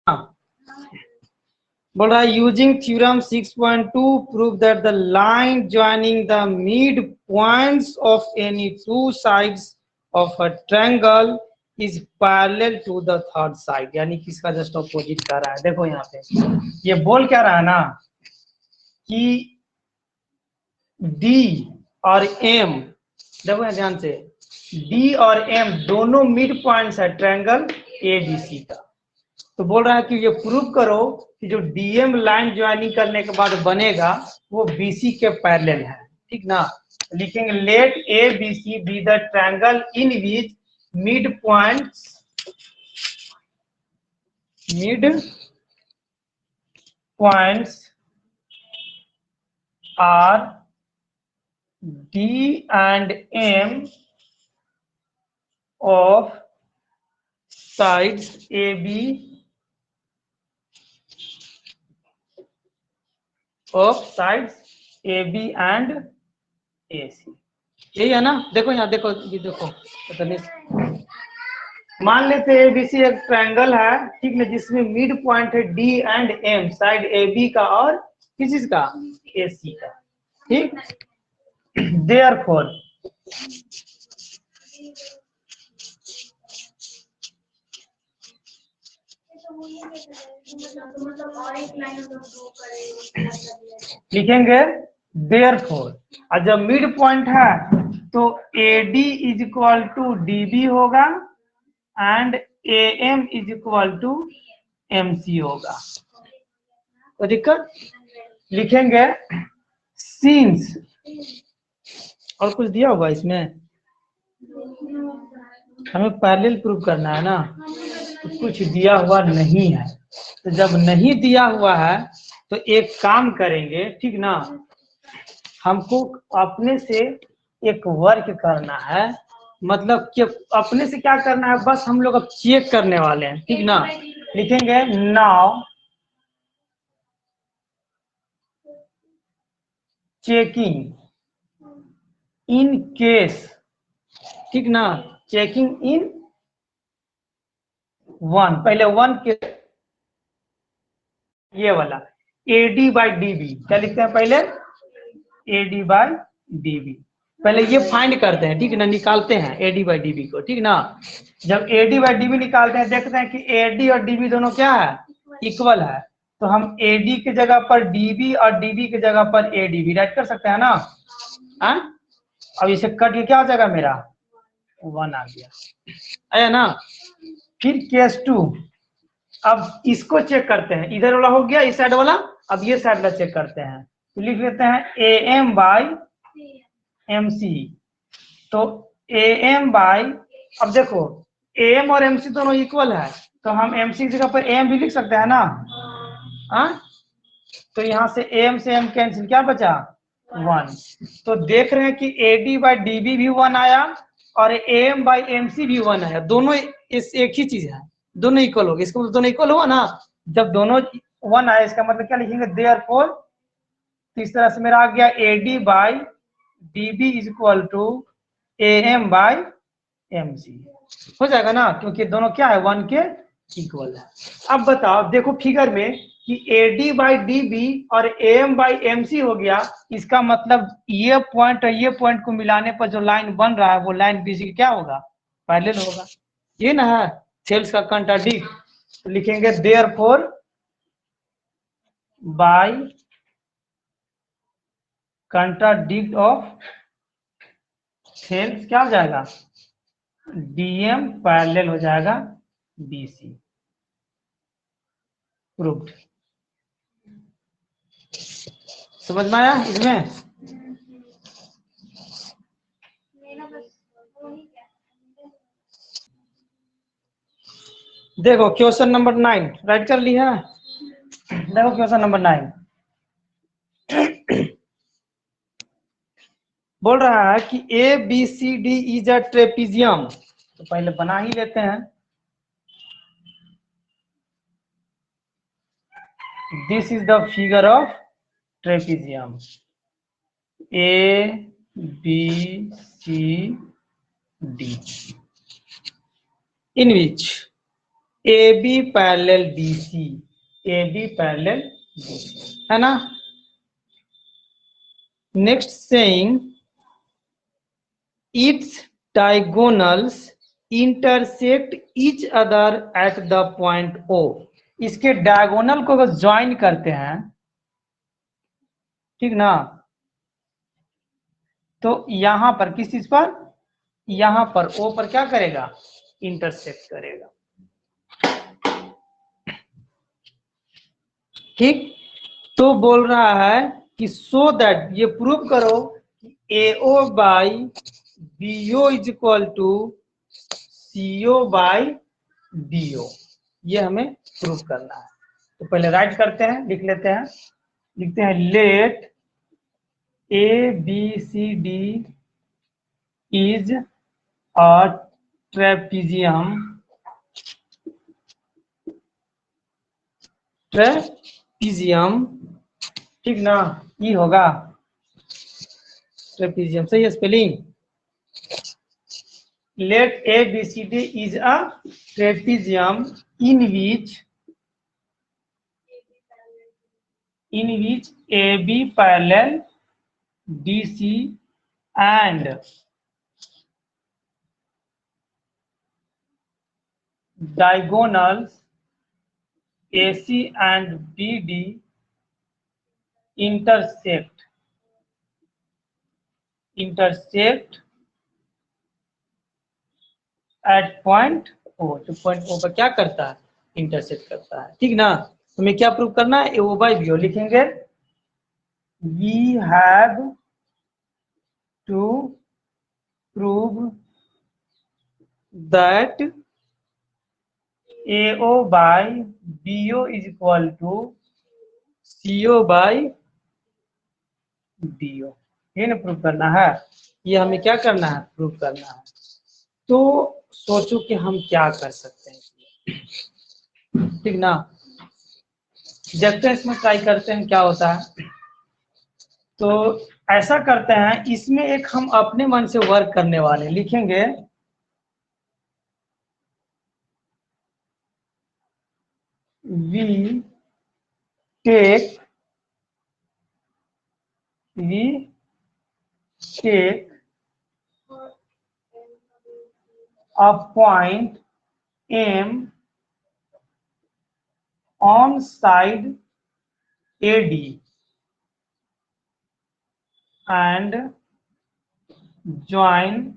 बोल रहा है using theorem 6.2 prove that the line joining the mid points of any two sides of a triangle is parallel to the third side, यानी किसका just opposite कर रहा है। देखो यहाँ पे ये बोल क्या रहा है ना कि डी और एम, देखो ध्यान से, डी और एम दोनों मिड पॉइंट्स है ट्रायंगल एबीसी का। तो बोल रहा है कि ये प्रूव करो कि जो डीएम लाइन ज्वाइनिंग करने के बाद बनेगा वो बीसी के पैरेलल है, ठीक ना। लिखेंगे let A B C be the triangle in which mid points are D and M of sides A B of sides A B and A C, यही है ना। देखो यहाँ देखो, ये देखो मान लेते हैं एबीसी एक ट्रायंगल है, ठीक है, जिसमें मिड पॉइंट है d and m, side a b का और किस चीज का, ए सी का, ठीक। देयरफॉर लिखेंगे देयरफॉर, और जब मिड पॉइंट है तो AD is equal to DB होगा and AM is equal to MC होगा। तो दिक्कत लिखेंगे सिंस, और कुछ दिया होगा इसमें, हमें पैरेलल प्रूव करना है ना, तो कुछ दिया हुआ नहीं है। तो जब नहीं दिया हुआ है तो एक काम करेंगे, ठीक ना, हमको अपने से एक वर्क करना है, मतलब कि अपने से क्या करना है, बस हम लोग अब चेक करने वाले हैं, ठीक ना। लिखेंगे नाउ चेकिंग इन केस, ठीक ना, चेकिंग इन वन, पहले वन के ये वाला AD बाई DB, क्या लिखते हैं पहले, AD बाई DB, पहले ये फाइंड करते हैं, ठीक ना, निकालते हैं AD बाई DB को, ठीक ना। जब AD बाई DB निकालते हैं देखते हैं कि AD और DB दोनों क्या है, इक्वल है, तो हम AD के जगह पर DB और DB के जगह पर ADB राइट कर सकते हैं ना। अब इसे कट के क्या हो जाएगा, मेरा 1 आ गया, आया ना। फिर केस 2, अब इसको चेक करते हैं, इधर वाला हो गया, इस साइड वाला, अब ये साइड वाला चेक करते हैं, तो लिख लेते हैं AM बाई MC। तो AM बाई, अब देखो AM और MC दोनों इक्वल है, तो हम MC की जगह पर AM भी लिख सकते हैं ना। तो यहाँ से AM से M कैंसिल, क्या बचा 1। तो देख रहे हैं कि AD बाई DB भी 1 आया और AM बाई MC भी 1 आया, दोनों इस एक ही चीज है, दोनों इक्वल हो गए, इसका मतलब दोनों इक्वल हुआ ना। जब दोनों 1 आया इसका मतलब क्या लिखेंगे, देयरफॉर, तो इस तरह से मेरा आ गया AD by DB is equal to AM by MC, हो जाएगा ना, क्योंकि दोनों क्या है 1 के इक्वल है। अब बताओ, देखो फिगर में कि AD बाई DB और AM बाई MC हो गया, इसका मतलब ये पॉइंट और ये पॉइंट को मिलाने पर जो लाइन बन रहा है वो लाइन BC क्या होगा, पैरेलल होगा, ये ना है सेल्स का कंट्राडिक्ट। तो लिखेंगे therefore by contradict of Thales क्या हो जाएगा, DM पैरेलल हो जाएगा BC, प्रूव्ड। समझ में आया इसमें। देखो क्वेश्चन नंबर 9 राइट कर लिया, देखो क्वेश्चन नंबर 9 बोल रहा है कि ABCD इज अ ट्रेपीजियम, तो पहले बना ही लेते हैं। This is the figure of trapezium ABCD, in which a b parallel d c, a b parallel है ना। Next saying its diagonals intersect each other at the point o. इसके diagonal को अगर ज्वाइन करते हैं, ठीक ना, तो यहां पर किस चीज पर, यहां पर ओ पर क्या करेगा, इंटरसेक्ट करेगा। ठीक, तो बोल रहा है कि सो दैट, ये प्रूव करो कि AO by BO is equal to CO by DO, ये हमें प्रूव करना है। तो पहले राइट करते हैं, लिख लेते हैं, लिखते हैं let ABCD is a trapezium, trapezium, ठीक ना, ये होगा ट्रेपीजियम, सही है spelling. Let ABCD is a trapezium in which AB parallel DC and diagonals AC and BD intersect at point O। तो पॉइंट O पर क्या करता है, इंटरसेक्ट करता है, ठीक ना। हमें क्या प्रूव करना है, AO बाई BO लिखेंगे। We have to prove that AO by BO is equal to CO by DO, ये ना प्रूव करना है, ये हमें क्या करना है, प्रूव करना है। तो सोचो कि हम क्या कर सकते हैं, ठीक ना, देखते हैं, इसमें ट्राई करते हैं क्या होता है। तो ऐसा करते हैं, इसमें एक हम अपने मन से वर्क करने वाले लिखेंगे, we take a point M on side AD and join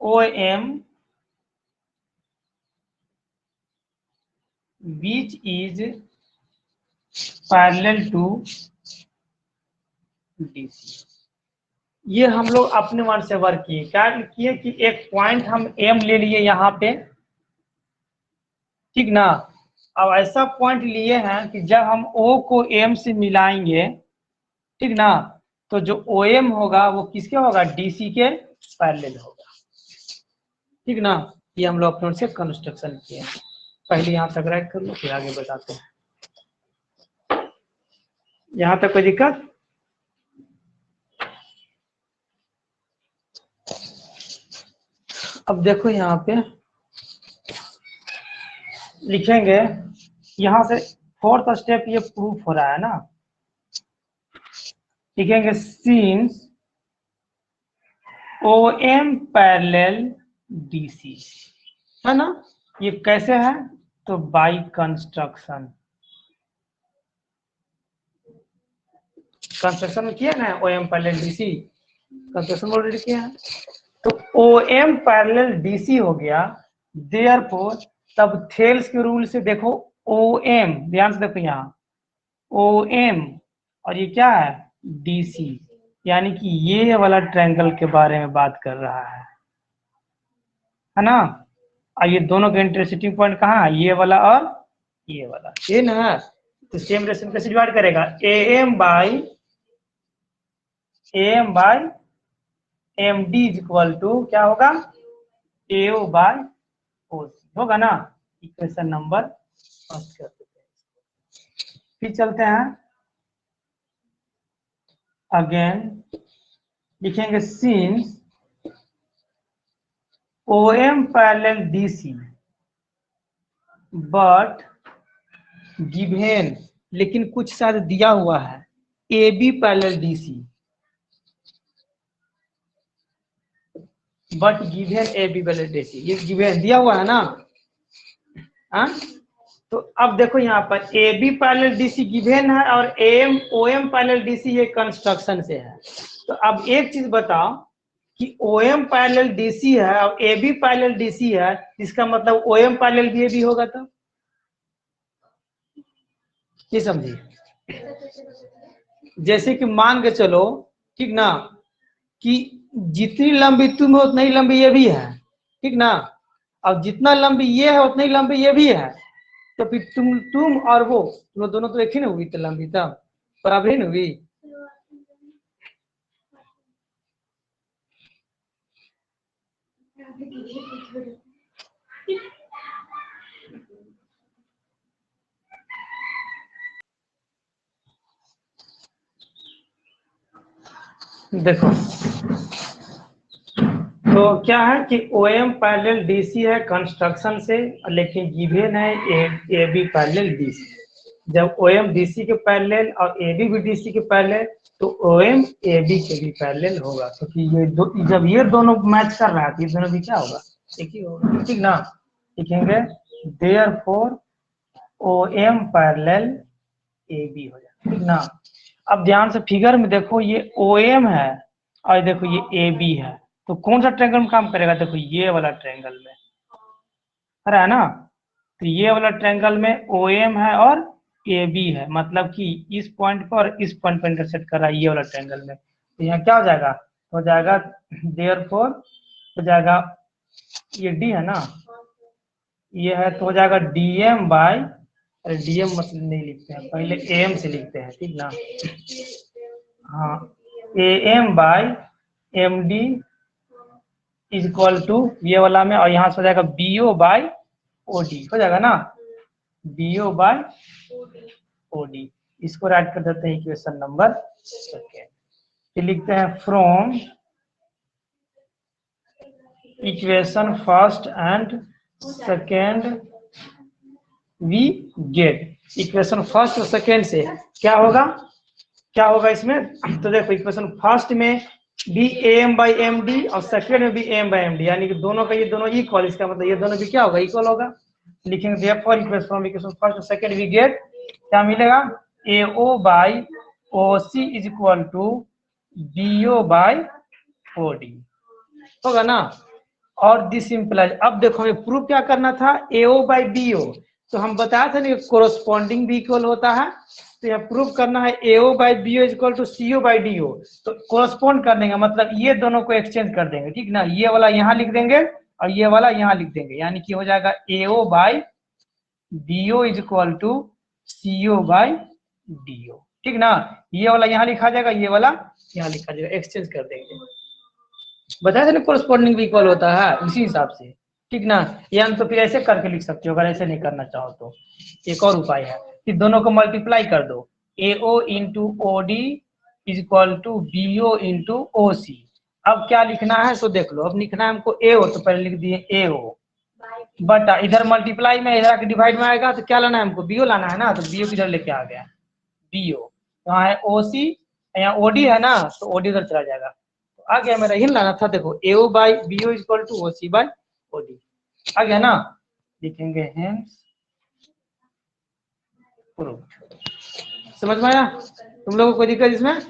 OM which is parallel to DC। ये हम लोग अपने मन से वर्क किए, क्या किए कि एक पॉइंट हम M ले लिए यहाँ पे, ठीक ना। अब ऐसा पॉइंट लिए हैं कि जब हम O को M से मिलाएंगे, ठीक ना, तो जो OM होगा वो किसके होगा, DC के पैरेलल होगा, ठीक ना। ये हम लोग अपने से कंस्ट्रक्शन किए, पहले यहाँ तक राइट कर लो, फिर आगे बताते हैं। यहाँ तक कोई दिक्कत, अब देखो यहाँ पे लिखेंगे, यहाँ से फोर्थ स्टेप ये प्रूफ हो रहा है ना, लिखेंगे सिंस OM पैरेलल DC, है ना। ये कैसे है, तो बाई कंस्ट्रक्शन, कंस्ट्रक्शन में किया ना OM parallel DC, construction already किया है। तो OM पैरेलल DC हो गया, देयरफॉर तब थेल्स के रूल से देखो OM, ध्यान से देखो यहाँ OM और ये क्या है DC, यानी कि ये वाला ट्रायंगल के बारे में बात कर रहा है ना। और ये दोनों का इंटरसेक्टिंग पॉइंट कहाँ है, ये वाला और ये वाला, ये ना। तो सेम रेशन कैसे डिवाइड करेगा, AM by MD is equal to क्या होगा, AO बाय OC होगा ना। इक्वेशन नंबर फर्स्ट कर देते हैं, फिर चलते हैं अगेन, लिखेंगे since OM parallel DC but given, लेकिन कुछ शायद दिया हुआ है AB parallel DC but given AB parallel DC, ये गिवन दिया हुआ है ना। हाँ, तो अब देखो यहाँ पर AB पैरेलल DC गिवन है और OM पैरेलल DC ये कंस्ट्रक्शन से है। तो अब एक चीज बताओ कि OM पैरेलल DC है और AB पैरेलल DC है, इसका मतलब OM पैरेलल भी AB होगा। तो ये समझिए, जैसे कि मान के चलो, ठीक ना, कि जितनी लंबी तुम हो उतनी लंबी ये भी है, ठीक ना, और जितना लंबी ये है उतनी लंबी ये भी है। तो फिर तुम और वो दोनों तो एक ही ना हुई, तो लंबी तब बराबर ही ना हुई। देखो, तो क्या है कि OM पैरेलल DC है कंस्ट्रक्शन से, लेकिन गिवन है AB पैरेलल DC। जब OM DC के पैरेलल और AB भी DC के पैरेलल, तो OM AB के भी पैरेलल होगा, क्योंकि ये जब ये दोनों मैच कर रहा है तो ये दोनों भी क्या होगा, एक ही होगा, ठीक ना। लिखेंगे देयरफॉर OM पैरेलल AB हो जाएगा, ठीक ना। अब ध्यान से फिगर में देखो, ये OM है और देखो ये AB है, तो कौन सा ट्रायंगल में काम करेगा, देखो ये वाला ट्रायंगल में, है ना। तो ये वाला ट्रायंगल में OM है और AB है, मतलब कि इस पॉइंट पर इस पॉइंट पर इंटरसेक्ट कर रहा है ये वाला ट्रायंगल में। तो यहाँ क्या हो जाएगा देयरफॉर हो जाएगा, ये D है ना, ये है, तो हो जाएगा DM बाय, DM मतलब नहीं लिखते हैं, पहले AM से लिखते हैं, ठीक ना। हाँ, AM by MD is equal to ये वाला में, और यहाँ से हो जाएगा BO बाय OD, हो जाएगा ना, BO बाय OD। इसको राइट कर देते हैं इक्वेशन नंबर सेकेंड। फिर लिखते हैं from equation first and second we get. Equation first और सेकेंड से क्या होगा इसमें, तो देखो इक्वेशन फर्स्ट में भी AM बाई MD और सेकेंड में भी AM बाई MD, यानी कि दोनों का ये दोनों इक्वल, इसका मतलब ये दोनों भी क्या होगा, इक्वल होगा। लिखेंगे देयरफॉर इक्वेशन फर्स्ट और सेकेंड वी गेट, क्या मिलेगा, AO by OC is equal to BO by OD, होगा ना। और दिस इंप्लाइज, अब देखो हमें प्रूव क्या करना था, AO बाई BO, तो हम बताया था ना कोरोस्पॉन्डिंग भी इक्वल होता है, तो यह प्रूव करना है AO by BO is equal to CO by DO। तो कोरोस्पॉन्ड कर देंगे, मतलब ये दोनों को एक्सचेंज कर देंगे, ठीक ना, ये वाला यहाँ लिख देंगे और ये वाला यहाँ लिख देंगे, यानी कि हो जाएगा AO by BO is equal to CO by DO, ठीक ना। ये वाला यहाँ लिखा जाएगा, ये वाला यहाँ लिखा जाएगा, एक्सचेंज कर देंगे। बताया था ना कोरोस्पॉन्डिंग भी इक्वल होता है उसी हिसाब से, ठीक ना। या तो फिर ऐसे करके लिख सकते हो, अगर ऐसे नहीं करना चाहो तो एक और उपाय है कि दोनों को मल्टीप्लाई कर दो, AO into OD is equal to BO into OC। अब क्या लिखना है, सो देख लो, अब लिखना है हमको AO, तो पहले लिख दिए AO बटा, इधर मल्टीप्लाई में इधर डिवाइड में आएगा, तो क्या लाना है हमको, BO लाना है ना, तो BO किधर लेके आ गया, BO यहाँ है, OC यहाँ OD है ना, तो OD उधर चला जाएगा, तो आ गया, मेरा यही लाना था। देखो AO by BO is equal to OC by OD आ गया ना। लिखेंगे हेंस प्रूव्ड। समझ में आया तुम लोगों को कोई दिक्कत इसमें?